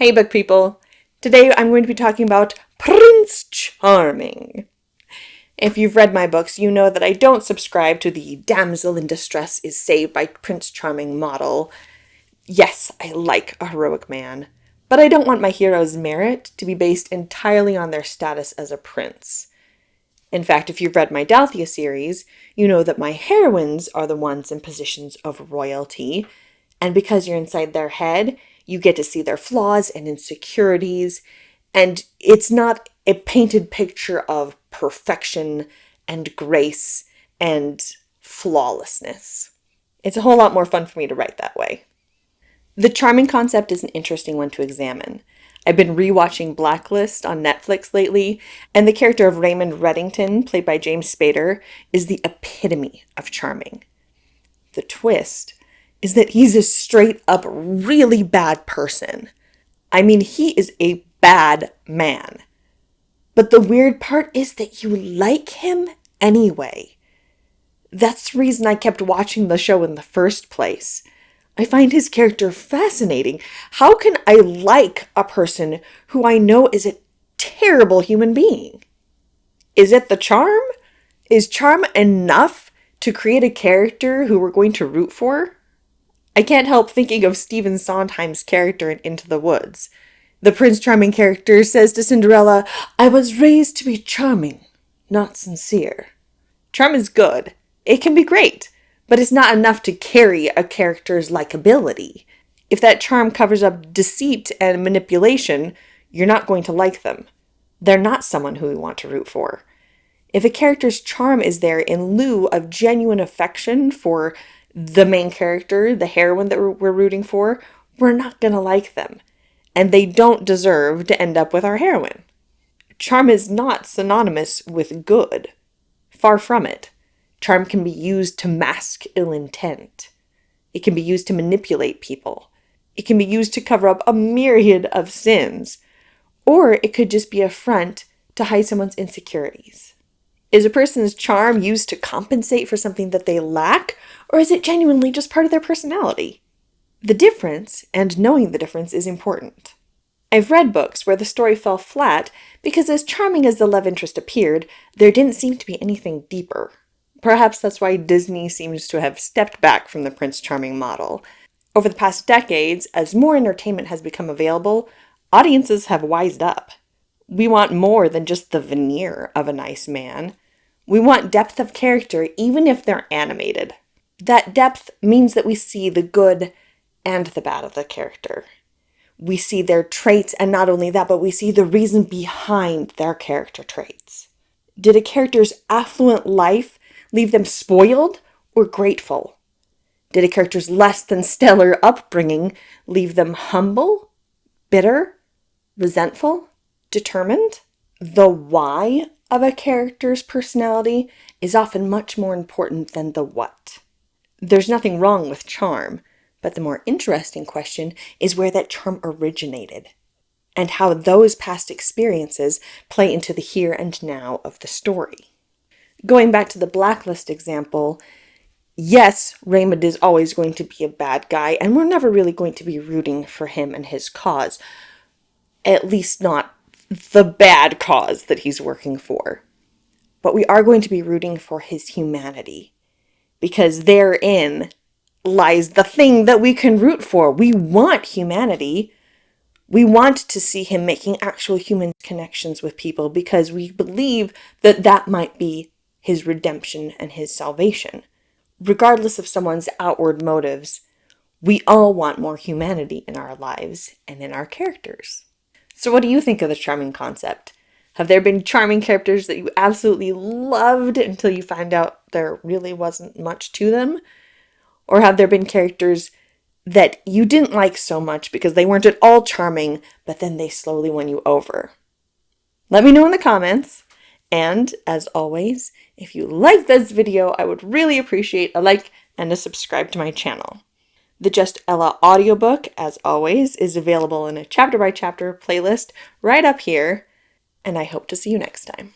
Hey book people! Today I'm going to be talking about Prince Charming. If you've read my books, you know that I don't subscribe to the damsel in distress is saved by Prince Charming model. Yes, I like a heroic man, but I don't want my hero's merit to be based entirely on their status as a prince. In fact, if you've read my Dalthea series, you know that my heroines are the ones in positions of royalty, and because you're inside their head, you get to see their flaws and insecurities, and it's not a painted picture of perfection and grace and flawlessness. It's a whole lot more fun for me to write that way. The charming concept is an interesting one to examine. I've been rewatching Blacklist on Netflix lately, and the character of Raymond Reddington, played by James Spader, is the epitome of charming. The twist is that he's a straight up really bad person. I mean, he is a bad man. But the weird part is that you like him anyway. That's the reason I kept watching the show in the first place. I find his character fascinating. How can I like a person who I know is a terrible human being? Is it the charm? Is charm enough to create a character who we're going to root for? I can't help thinking of Stephen Sondheim's character in Into the Woods. The Prince Charming character says to Cinderella, "I was raised to be charming, not sincere." Charm is good. It can be great, but it's not enough to carry a character's likability. If that charm covers up deceit and manipulation, you're not going to like them. They're not someone who we want to root for. If a character's charm is there in lieu of genuine affection for the main character, the heroine that we're rooting for, we're not going to like them. And they don't deserve to end up with our heroine. Charm is not synonymous with good. Far from it. Charm can be used to mask ill intent. It can be used to manipulate people. It can be used to cover up a myriad of sins. Or it could just be a front to hide someone's insecurities. Is a person's charm used to compensate for something that they lack, or is it genuinely just part of their personality? The difference, and knowing the difference, is important. I've read books where the story fell flat because as charming as the love interest appeared, there didn't seem to be anything deeper. Perhaps that's why Disney seems to have stepped back from the Prince Charming model. Over the past decades, as more entertainment has become available, audiences have wised up. We want more than just the veneer of a nice man. We want depth of character, even if they're animated. That depth means that we see the good and the bad of the character. We see their traits, and not only that, but we see the reason behind their character traits. Did a character's affluent life leave them spoiled or grateful? Did a character's less than stellar upbringing leave them humble, bitter, resentful, determined? The why of a character's personality is often much more important than the what. There's nothing wrong with charm, but the more interesting question is where that charm originated and how those past experiences play into the here and now of the story. Going back to the Blacklist example, yes, Raymond is always going to be a bad guy, and we're never really going to be rooting for him and his cause. At least not the bad cause that he's working for. But we are going to be rooting for his humanity, because therein lies the thing that we can root for. We want humanity. We want to see him making actual human connections with people because we believe that that might be his redemption and his salvation. Regardless of someone's outward motives, we all want more humanity in our lives and in our characters. So what do you think of the charming concept? Have there been charming characters that you absolutely loved until you find out there really wasn't much to them? Or have there been characters that you didn't like so much because they weren't at all charming, but then they slowly won you over? Let me know in the comments. And as always, if you like this video, I would really appreciate a like and a subscribe to my channel. The Just Ella audiobook, as always, is available in a chapter-by-chapter playlist right up here, and I hope to see you next time.